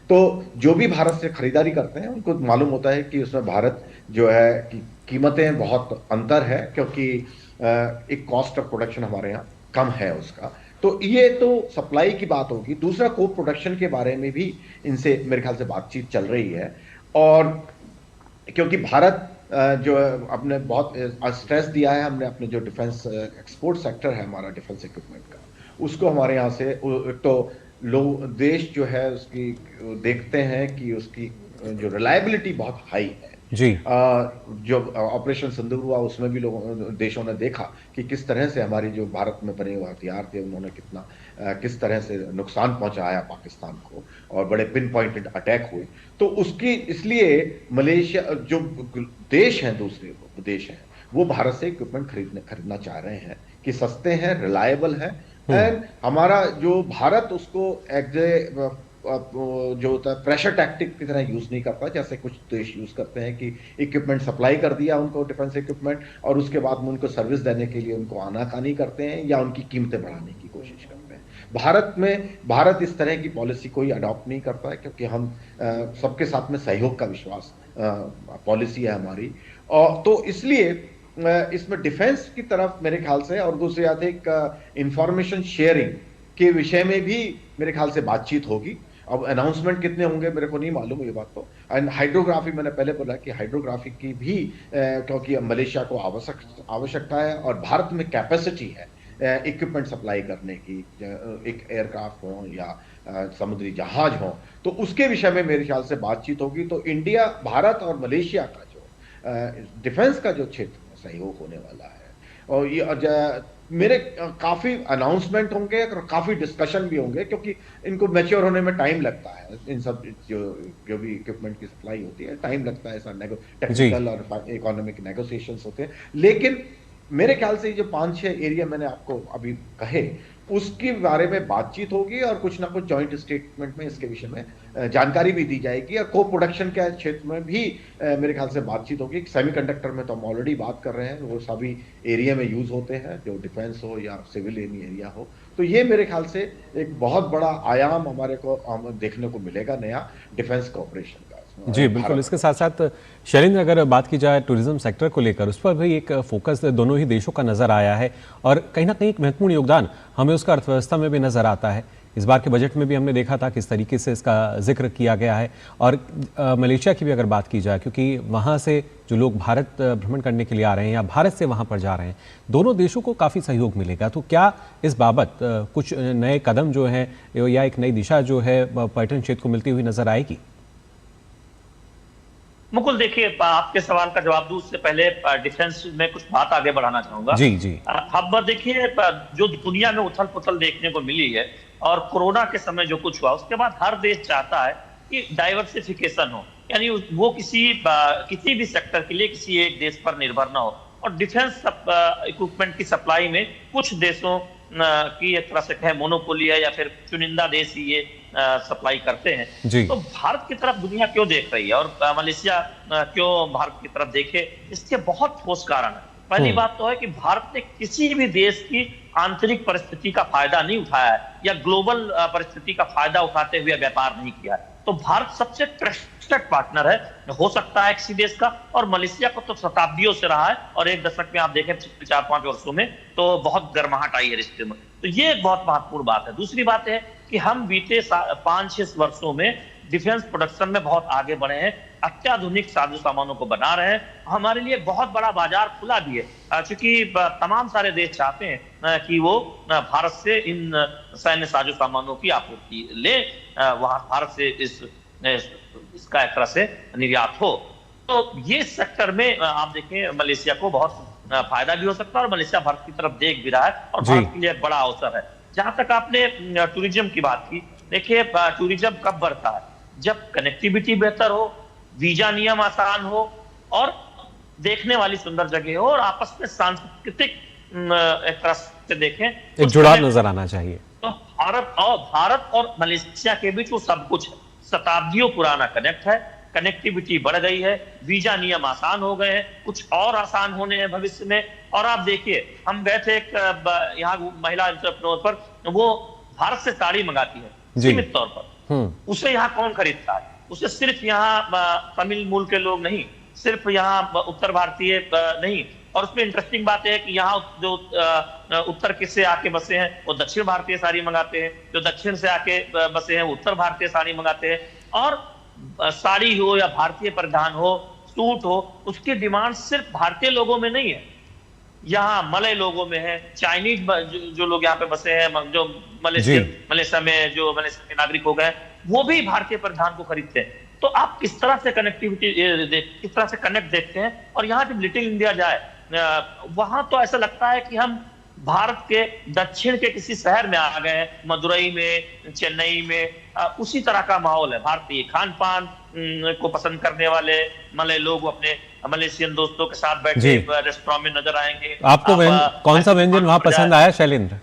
तो जो भी भारत से खरीदारी करते हैं उनको मालूम होता है कि उसमें भारत जो है कि कीमतें बहुत अंतर है, क्योंकि एक कॉस्ट ऑफ प्रोडक्शन हमारे यहाँ कम है उसका। तो ये तो सप्लाई की बात होगी। दूसरा, को प्रोडक्शन के बारे में भी इनसे मेरे ख्याल से बातचीत चल रही है, और क्योंकि भारत जो अपने बहुत स्ट्रेस दिया है, हमने अपने जो डिफेंस एक्सपोर्ट सेक्टर है हमारा डिफेंस इक्विपमेंट का, उसको हमारे यहाँ से तो लोग, देश जो है उसकी देखते हैं कि उसकी जो रिलायबिलिटी बहुत हाई है जी। जो ऑपरेशन सिंदूर हुआ उसमें भी लोगों देशों ने देखा कि किस तरह से हमारी जो भारत में बने हुए हथियार थे उन्होंने किस तरह से नुकसान पहुंचाया पाकिस्तान को, और बड़े पिन पॉइंटेड अटैक हुए। तो उसकी इसलिए मलेशिया जो देश हैं, दूसरे देश हैं, वो भारत से इक्विपमेंट खरीदना चाह रहे हैं कि सस्ते हैं, रिलायबल हैं, एंड हमारा जो भारत उसको जो होता है प्रेशर टैक्टिक की तरह यूज नहीं करता, जैसे कुछ देश यूज करते हैं कि इक्विपमेंट सप्लाई कर दिया उनको, डिफेंस इक्विपमेंट, और उसके बाद में उनको सर्विस देने के लिए उनको आनाकानी करते हैं या उनकी कीमतें बढ़ाने की कोशिश करते हैं। भारत इस तरह की पॉलिसी कोई अडॉप्ट नहीं करता है, क्योंकि हम सबके साथ में सहयोग का विश्वास पॉलिसी है हमारी, और तो इसलिए इसमें डिफेंस की तरफ मेरे ख्याल से, और दूसरी बात एक इंफॉर्मेशन शेयरिंग के विषय में भी मेरे ख्याल से बातचीत होगी। अब अनाउंसमेंट कितने होंगे मेरे को नहीं मालूम ये बात तो। एंड हाइड्रोग्राफी, मैंने पहले बोला कि हाइड्रोग्राफी की भी क्योंकि मलेशिया को आवश्यकता है, और भारत में कैपेसिटी है इक्विपमेंट सप्लाई करने की, एक एयरक्राफ्ट हो या समुद्री जहाज हो, तो उसके विषय में मेरे ख्याल से बातचीत होगी। तो इंडिया, भारत और मलेशिया का जो डिफेंस का जो क्षेत्र में सहयोग होने वाला है, और ये मेरे काफी अनाउंसमेंट होंगे और काफी डिस्कशन भी होंगे, क्योंकि इनको मैच्योर होने में टाइम लगता है। इन सब जो भी इक्विपमेंट की सप्लाई होती है टाइम लगता है, ऐसा टेक्निकल और इकोनॉमिक नेगोशिएशंस होते हैं। लेकिन मेरे ख्याल से जो 5-6 एरिया मैंने आपको अभी कहे, उसके बारे में बातचीत होगी, और कुछ ना कुछ जॉइंट स्टेटमेंट में इसके विषय में जानकारी भी दी जाएगी, और को प्रोडक्शन के क्षेत्र में भी मेरे ख्याल से बातचीत होगी। सेमीकंडक्टर में तो हम ऑलरेडी बात कर रहे हैं, वो सभी एरिया में यूज होते हैं, जो डिफेंस हो या सिविलियन एरिया हो। तो ये मेरे ख्याल से एक बहुत बड़ा आयाम हमारे को देखने को मिलेगा, नया डिफेंस कॉर्पोरेशन का। जी बिल्कुल। इसके साथ साथ शैलेंद्र, अगर बात की जाए टूरिज्म सेक्टर को लेकर, उस पर भी एक फोकस दोनों ही देशों का नजर आया है, और कहीं ना कहीं एक महत्वपूर्ण योगदान हमें उसका अर्थव्यवस्था में भी नजर आता है। इस बार के बजट में भी हमने देखा था किस तरीके से इसका जिक्र किया गया है। और मलेशिया की भी अगर बात की जाए, क्योंकि वहाँ से जो लोग भारत भ्रमण करने के लिए आ रहे हैं या भारत से वहाँ पर जा रहे हैं, दोनों देशों को काफ़ी सहयोग मिलेगा। तो क्या इस बाबत कुछ नए कदम जो हैं या एक नई दिशा जो है पर्यटन क्षेत्र को मिलती हुई नजर आएगी? मुकुल, देखिए, आपके सवाल का जवाब दूं उससे पहले डिफेंस में कुछ बात आगे बढ़ाना चाहूंगा। जी जी। अब देखिए, जो दुनिया में उथल पुथल देखने को मिली है, और कोरोना के समय जो कुछ हुआ, उसके बाद हर देश चाहता है कि डाइवर्सिफिकेशन हो, यानी वो किसी भी सेक्टर के लिए किसी एक देश पर निर्भर ना हो। और डिफेंस इक्विपमेंट की सप्लाई में कुछ देशों की एक तरह से कहें मोनोपोली है, या फिर चुनिंदा देश ही ये सप्लाई करते हैं। तो भारत की तरफ दुनिया क्यों देख रही है और मलेशिया क्यों भारत की तरफ देखे, इसके बहुत ठोस कारण है। पहली बात तो है कि भारत ने किसी भी देश की आंतरिक परिस्थिति का फायदा नहीं उठाया है, या ग्लोबल परिस्थिति का फायदा उठाते हुए व्यापार नहीं किया है। तो भारत सबसे ट्रस्टेड पार्टनर है, हो सकता है किसी देश का, और मलेशिया को तो शताब्दियों से रहा है, और एक दशक में आप देखें 4-5 वर्षों में तो बहुत गर्माहट आई है रिश्ते में। तो ये एक बहुत महत्वपूर्ण बात है। दूसरी बात है कि हम बीते 5-6 वर्षों में डिफेंस प्रोडक्शन में बहुत आगे बढ़े हैं, अत्याधुनिक साजो सामानों को बना रहे हैं। हमारे लिए बहुत बड़ा बाजार खुला भी है, क्योंकि तमाम सारे देश चाहते हैं कि वो भारत से इन सैन्य साजो सामानों की आपूर्ति ले, वहां भारत से इसका एक तरह से निर्यात हो। तो ये सेक्टर में आप देखें मलेशिया को बहुत फायदा भी हो सकता है, और मलेशिया भारत की तरफ देख भी रहा है, और भारत के लिए एक बड़ा अवसर है। जहां तक आपने टूरिज्म की बात की, देखिए टूरिज्म कब बढ़ता है? जब कनेक्टिविटी बेहतर हो, वीजा नियम आसान हो, और देखने वाली सुंदर जगह हो, और आपस में सांस्कृतिक एक तरह से देखें एक जुड़ाव नजर आना चाहिए। तो भारत और मलेशिया के बीच वो सब कुछ है, शताब्दियों पुराना कनेक्ट है, कनेक्टिविटी बढ़ गई है, वीजा नियम आसान हो गए हैं, कुछ और आसान होने हैं भविष्य में। और आप देखिए, हम गए थे यहाँ महिला एंटरप्रेन्योर पर, वो भारत से साड़ी मंगाती है सीमित तौर पर, उसे यहाँ कौन खरीदता है? उसे सिर्फ यहाँ तमिल मूल के लोग नहीं, सिर्फ यहाँ उत्तर भारतीय नहीं। और उसमें इंटरेस्टिंग बात है कि यहाँ जो उत्तर से आके बसे हैं वो दक्षिण भारतीय साड़ी मंगाते हैं, जो दक्षिण से आके बसे हैं वो उत्तर भारतीय साड़ी मंगाते हैं। और साड़ी हो या भारतीय परिधान हो, सूट हो, उसकी डिमांड सिर्फ भारतीय लोगों में नहीं है, यहाँ मलय लोगों में है, चाइनीज जो लोग यहाँ पे बसे हैं, जो मलेशिया में जो मलेशिया के नागरिक हो गए, वो भी भारतीय परिधान को खरीदते हैं। तो आप किस तरह से कनेक्टिविटी, किस तरह से कनेक्ट देखते हैं। और यहाँ जब लिटिल इंडिया जाए, वहां तो ऐसा लगता है कि हम भारत के दक्षिण के किसी शहर में आ गए, मदुरई में, चेन्नई में। उसी तरह का माहौल है। भारतीय खान पान को पसंद करने वाले मलय लोग अपने मलेशियन दोस्तों के साथ बैठे रेस्टोरेंट में नजर आएंगे। आपको कौन सा व्यंजन वहां पसंद आया शैलेंद्र?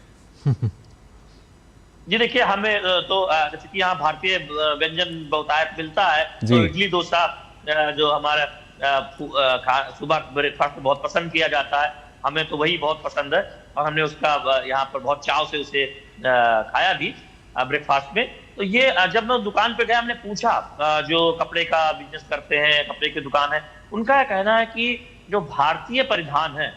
जी देखिए, हमें तो जैसे कि यहाँ भारतीय व्यंजन बहुतायत मिलता है, तो इडली डोसा जो हमारा सुबह ब्रेकफास्ट बहुत पसंद किया जाता है, हमें तो वही बहुत पसंद है, और हमने उसका यहाँ पर बहुत चाव से उसे खाया भी ब्रेकफास्ट में। तो ये जब मैं दुकान पे गया, हमने पूछा जो कपड़े का बिजनेस करते हैं, कपड़े की दुकान है, उनका कहना है कि जो भारतीय परिधान है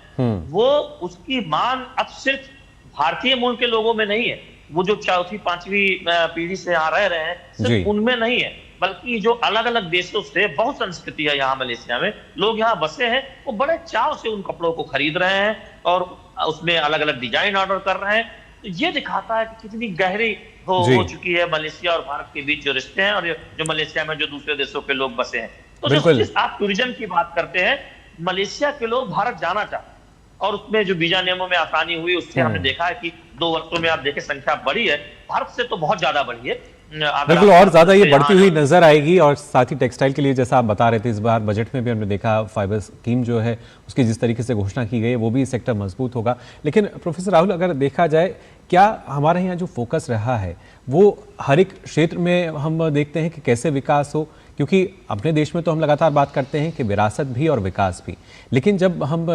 वो उसकी मांग अब सिर्फ भारतीय मूल के लोगों में नहीं है, वो जो 4वीं-5वीं पीढ़ी से यहाँ रह रहे हैं सिर्फ उनमें नहीं है, बल्कि जो अलग अलग देशों से बहुत संस्कृति है यहाँ मलेशिया में, लोग यहाँ बसे हैं, वो बड़े चाव से उन कपड़ों को खरीद रहे हैं और उसमें अलग अलग डिजाइन ऑर्डर कर रहे हैं। तो ये दिखाता है कि कितनी गहरी हो चुकी है मलेशिया और भारत के बीच जो रिश्ते हैं, और जो मलेशिया में जो दूसरे देशों के लोग बसे हैं। तो जो आप टूरिज्म की बात करते हैं, मलेशिया के लोग भारत जाना चाहते हैं, और उसमें जो वीजा नियमों में आसानी हुई, उससे हमने देखा है कि 2 वर्षों में आप देखें संख्या बढ़ी है, भारत से तो बहुत ज्यादा बढ़ी है। बिल्कुल, और ज्यादा ये बढ़ती हुई नजर आएगी। और साथ ही टेक्सटाइल के लिए जैसा आप बता रहे थे, इस बार बजट में भी हमने देखा फाइबर स्कीम जो है उसकी जिस तरीके से घोषणा की गई है, वो भी सेक्टर मजबूत होगा। लेकिन प्रोफेसर राहुल, अगर देखा जाए, क्या हमारे यहाँ जो फोकस रहा है वो हर एक क्षेत्र में हम देखते हैं कि कैसे विकास हो? क्योंकि अपने देश में तो हम लगातार बात करते हैं कि विरासत भी और विकास भी, लेकिन जब हम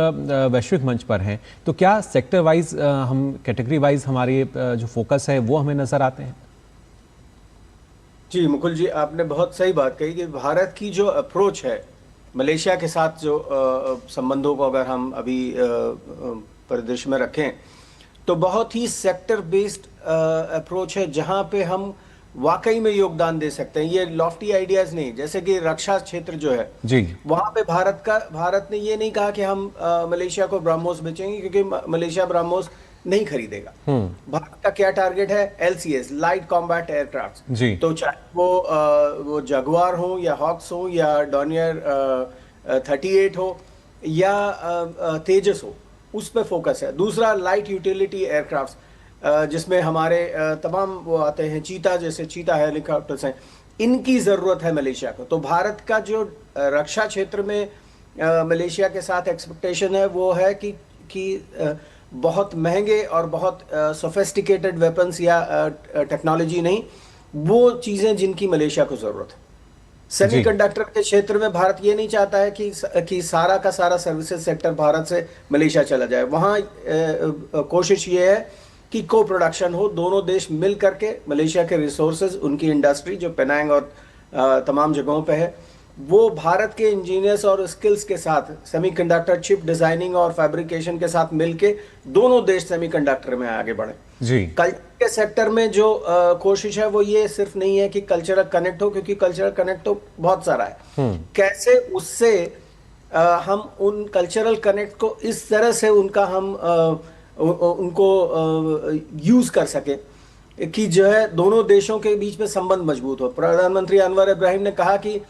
वैश्विक मंच पर हैं तो क्या सेक्टर वाइज, हम कैटेगरी वाइज हमारे जो फोकस है वो हमें नजर आते हैं? जी मुकुल जी, आपने बहुत सही बात कही कि भारत की जो अप्रोच है मलेशिया के साथ, जो संबंधों को अगर हम अभी परिदृश्य में रखें, तो बहुत ही सेक्टर बेस्ड अप्रोच है, जहां पे हम वाकई में योगदान दे सकते हैं। ये लॉफ्टी आइडियाज नहीं, जैसे कि रक्षा क्षेत्र जो है वहां पे भारत ने ये नहीं कहा कि हम मलेशिया को ब्रह्मोस बेचेंगे, क्योंकि मलेशिया ब्रह्मोस नहीं खरीदेगा। भारत का क्या टारगेट है? LCS, light combat aircraft. तो चाहे वो जगुआर हो या हॉक्स हो या डॉर्नियर 38 हो या तेजस हो, उस पर फोकस है। दूसरा लाइट यूटिलिटी एयरक्राफ्ट, जिसमें हमारे तमाम वो आते हैं, चीता जैसे चीता हेलीकॉप्टर्स हैं, इनकी जरूरत है मलेशिया को। तो भारत का जो रक्षा क्षेत्र में मलेशिया के साथ एक्सपेक्टेशन है वो है कि बहुत महंगे और बहुत सोफिस्टिकेटेड वेपन्स या टेक्नोलॉजी नहीं, वो चीज़ें जिनकी मलेशिया को ज़रूरत है। सेमीकंडक्टर के क्षेत्र में भारत ये नहीं चाहता है कि सारा का सारा सर्विसेज सेक्टर भारत से मलेशिया चला जाए। वहाँ कोशिश ये है कि को प्रोडक्शन हो, दोनों देश मिल करके मलेशिया के रिसोर्सेज, उनकी इंडस्ट्री जो पेनांग और तमाम जगहों पे है, वो भारत के इंजीनियर्स और स्किल्स के साथ सेमीकंडक्टर चिप डिजाइनिंग और फैब्रिकेशन के साथ मिलके दोनों देश सेमीकंडक्टर में आगे बढ़े। जी। कल्चर के सेक्टर में जो कोशिश है वो ये सिर्फ नहीं है कि कल्चरल कनेक्ट हो, क्योंकि कल्चरल कनेक्ट तो बहुत सारा है, कैसे उससे हम उन कल्चरल कनेक्ट को इस तरह से उनको यूज कर सके कि जो है दोनों देशों के बीच में संबंध मजबूत हो। प्रधानमंत्री अनवर इब्राहिम ने कहा कि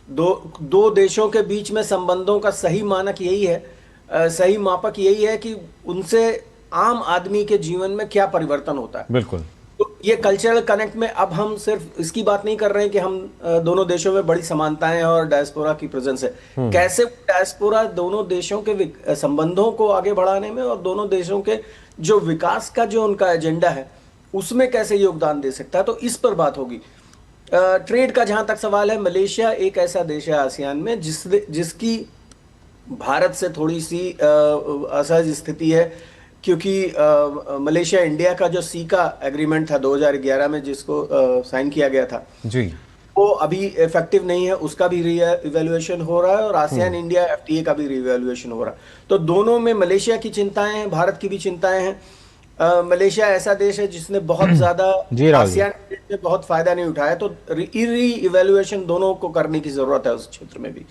दो देशों के बीच में संबंधों का सही मानक यही है, सही मापक यही है कि उनसे आम आदमी के जीवन में क्या परिवर्तन होता है। बिल्कुल। तो ये कल्चरल कनेक्ट में अब हम सिर्फ इसकी बात नहीं कर रहे हैं कि हम दोनों देशों में बड़ी समानताएं हैं और डायस्पोरा की प्रेजेंस है, कैसे डायस्पोरा दोनों देशों के संबंधों को आगे बढ़ाने में और दोनों देशों के जो विकास का जो उनका एजेंडा है उसमें कैसे योगदान दे सकता है, तो इस पर बात होगी। ट्रेड का जहां तक सवाल है, मलेशिया एक ऐसा देश है आसियान में जिसकी भारत से थोड़ी सी असहज स्थिति है, क्योंकि मलेशिया इंडिया का जो सीका एग्रीमेंट था 2011 में जिसको साइन किया गया था जी, वो अभी इफेक्टिव नहीं है, उसका भी रीइवैल्यूएशन हो रहा है और आसियान इंडिया FTA का भी रीइवैल्यूएशन हो रहा है। तो दोनों में मलेशिया की चिंताएं हैं, भारत की भी चिंताएं हैं। मलेशिया ऐसा देश है जिसने बहुत ज्यादा आसियान में बहुत फायदा नहीं उठाया, तो रीइवैल्यूएशन दोनों को करने की जरूरत है उस क्षेत्र में भी।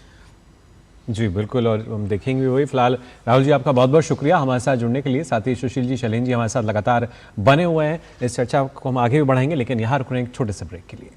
जी बिल्कुल, और हम देखेंगे वही। फिलहाल राहुल जी आपका बहुत बहुत शुक्रिया हमारे साथ जुड़ने के लिए। साथ ही सुशील जी, शैलेंद्र जी हमारे साथ लगातार बने हुए हैं। इस चर्चा को हम आगे भी बढ़ाएंगे, लेकिन यहाँ रुक रहे हैं एक छोटे से ब्रेक के लिए।